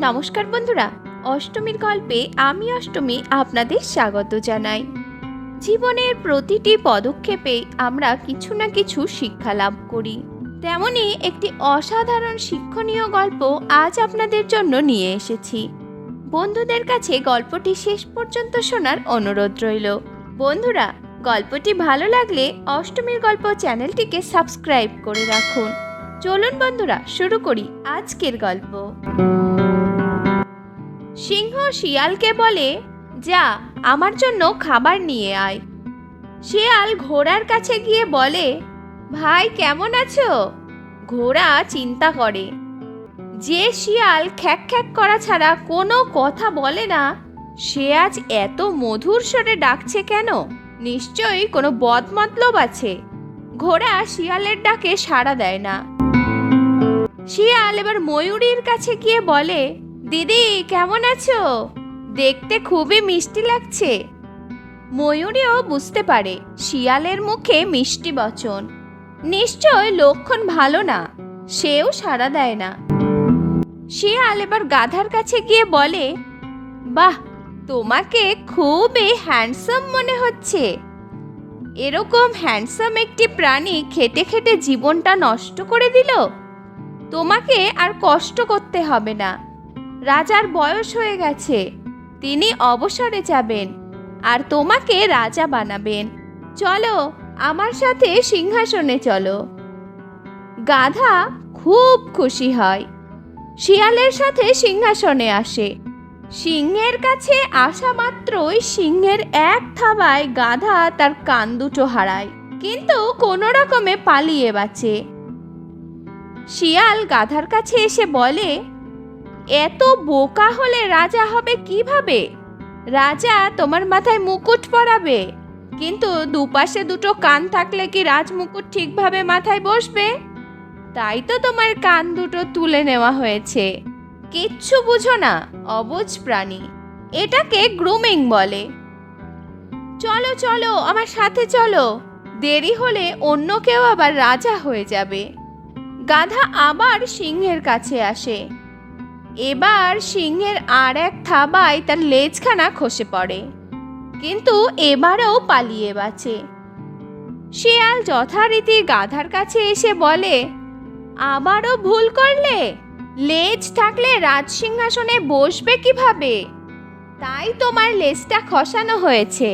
নমস্কার বন্ধুরা, অষ্টমীর গল্পে আমি অষ্টমী আপনাদের স্বাগত জানাই। জীবনের প্রতিটি পদক্ষেপে আমরা কিছু না কিছু শিক্ষা লাভ করি। তেমনই একটি অসাধারণ শিক্ষণীয় গল্প আজ আপনাদের জন্য নিয়ে এসেছি। বন্ধুদের কাছে গল্পটি শেষ পর্যন্ত শোনার অনুরোধ রইল। বন্ধুরা, গল্পটি ভালো লাগলে অষ্টমীর গল্প চ্যানেলটিকে সাবস্ক্রাইব করে রাখুন। চলুন বন্ধুরা, শুরু করি আজকের গল্প। সিংহ শিয়ালকে বলে, যা আমার জন্য খাবার নিয়ে আয়। শিয়াল ঘোড়ার কাছে গিয়ে বলে, ভাই কেমন আছো? ঘোড়া চিন্তা করে, যে শিয়াল খ্যাক খ্যাক করা ছাড়া কোনো কথা বলে না, সে আজ এত মধুর স্বরে ডাকছে কেন? নিশ্চয়ই কোনো বদমতলব আছে। ঘোড়া শিয়ালের ডাকে সাড়া দেয় না। শিয়াল এবার ময়ূরীর কাছে গিয়ে বলে, দিদি কেমন আছো? দেখতে খুবই মিষ্টি লাগছে। ময়ূরীও বুঝতে পারে শিয়ালের মুখে মিষ্টি বচন নিশ্চয় লক্ষণ ভালো না, সেও সাড়া দেয় না। শিয়াল এবার গাধার কাছে গিয়ে বলে, বাহ, তোমাকে খুবই হ্যান্ডসাম মনে হচ্ছে। এরকম হ্যান্ডসাম একটি প্রাণী খেটে খেটে জীবনটা নষ্ট করে দিল। তোমাকে আর কষ্ট করতে হবে না। রাজার বয়স হয়ে গেছে, তিনি অবসরে যাবেন আর তোমাকে রাজা বানাবেন। চলো আমার সাথে সিংহাসনে চলো। গাধা খুব খুশি হয়, শিয়ালের সাথে সিংহাসনে আসে। সিংহের কাছে আসা মাত্রই সিংহের এক থাবায় গাধা তার কান দুটো হারায়, কিন্তু কোনো রকমে পালিয়ে বাঁচে। শিয়াল গাধার কাছে এসে বলে, এত বোকা হলে রাজা হবে কিভাবে? রাজা তোমার মাথায় মুকুট পরাবে, কিন্তু দুপাশে দুটো কান থাকলে কি রাজমুকুট ঠিকভাবে মাথায় বসবে? তাই তো তোমার কান দুটো তুলে নেওয়া হয়েছে। কিচ্ছু বুঝো না, অবুঝ প্রাণী। এটাকে গ্রুমিং বলে। চলো চলো আমার সাথে চলো, দেরি হলে অন্য কেউ আবার রাজা হয়ে যাবে। গাধা আবার সিংহের কাছে আসে। এবার সিংহের আর এক থাবায় তার লেজখানা খসে পড়ে, কিন্তু এবারেও পালিয়ে বাঁচে। শিয়াল যথারীতি গাধার কাছে এসে বলে, আবারও ভুল করলে? লেজ থাকলে রাজসিংহাসনে বসবে কিভাবে? তাই তোমার লেজটা খসানো হয়েছে।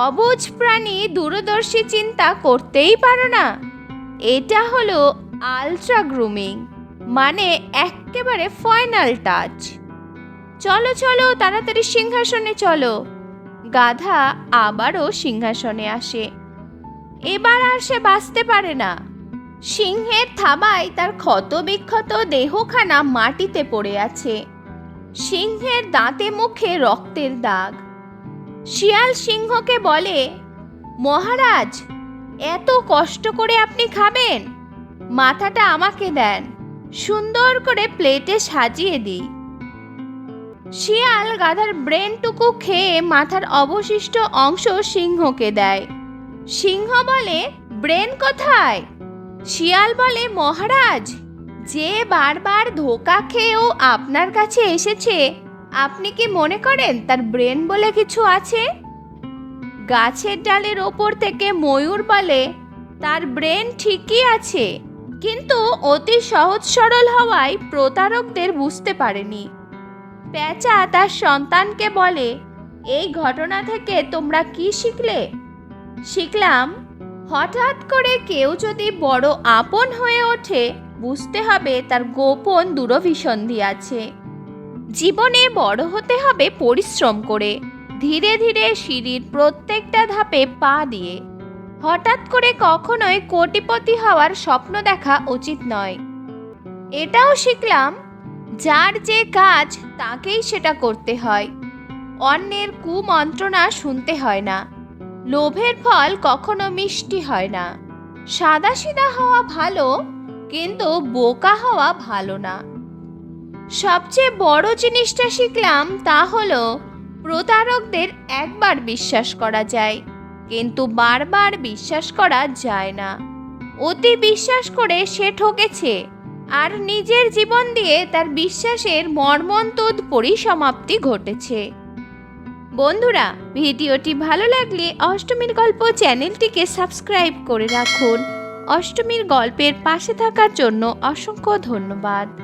অবুঝ প্রাণী, দূরদর্শী চিন্তা করতেই পারো না। এটা হলো আলট্রা গ্রুমিং, মানে একেবারে ফাইনাল টাচ। চলো চলো তাড়াতাড়ি সিংহাসনে চলো। গাধা আবারও সিংহাসনে আসে। এবার আর সে বাঁচতে পারে না। সিংহের থাবায় তার ক্ষত বিক্ষত দেহখানা মাটিতে পড়ে আছে। সিংহের দাঁতে মুখে রক্তের দাগ। শিয়াল সিংহকে বলে, মহারাজ, এত কষ্ট করে আপনি খাবেন? মাথাটা আমাকে দেন, সুন্দর করে প্লেটে সাজিয়ে দিই। শিয়াল গাধার ব্রেনটুকু খেয়ে মাথার অবশিষ্ট অংশ সিংহকে দেয়। সিংহ বলে, ব্রেন কোথায়? শিয়াল বলে, মহারাজ, যে বারবার ধোঁকা খেয়েও আপনার কাছে এসেছে, আপনি কি মনে করেন তার ব্রেন বলে কিছু আছে? গাছের ডালের ওপর থেকে ময়ূর বলে, তার ব্রেন ঠিকই আছে, কিন্তু অতি সহজ সরল হওয়ায় প্রতারকদের বুঝতে পারেনি। পেঁচা তার সন্তানকে বলে, এই ঘটনা থেকে তোমরা কি শিখলে? শিখলাম, হঠাৎ করে কেউ যদি বড় আপন হয়ে ওঠে, বুঝতে হবে তার গোপন দুরভিসন্ধি আছে। জীবনে বড় হতে হবে পরিশ্রম করে, ধীরে ধীরে সিঁড়ির প্রত্যেকটা ধাপে পা দিয়ে। হঠাৎ করে কখনোই কোটিপতি হওয়ার স্বপ্ন দেখা উচিত নয়। এটাও শিখলাম, যার যে কাজ তাকেই সেটা করতে হয়। অন্যের কুমন্ত্রণা শুনতে হয় না। লোভের ফল কখনো মিষ্টি হয় না। সাদাসিধা হওয়া ভালো, কিন্তু বোকা হওয়া ভালো না। সবচেয়ে বড় জিনিসটা শিখলাম তা হলো, প্রতারকদের একবার বিশ্বাস করা যায়, কিন্তু বারবার বিশ্বাস করা যায় না। অতি বিশ্বাস করে সে ঠকেছে, আর নিজের জীবন দিয়ে তার বিশ্বাসের মর্মন্তুদ পরিসমাপ্তি ঘটেছে। বন্ধুরা, ভিডিওটি ভালো লাগলে অষ্টমীর গল্প চ্যানেলটিকে সাবস্ক্রাইব করে রাখুন। অষ্টমীর গল্পের পাশে থাকার জন্য অসংখ্য ধন্যবাদ।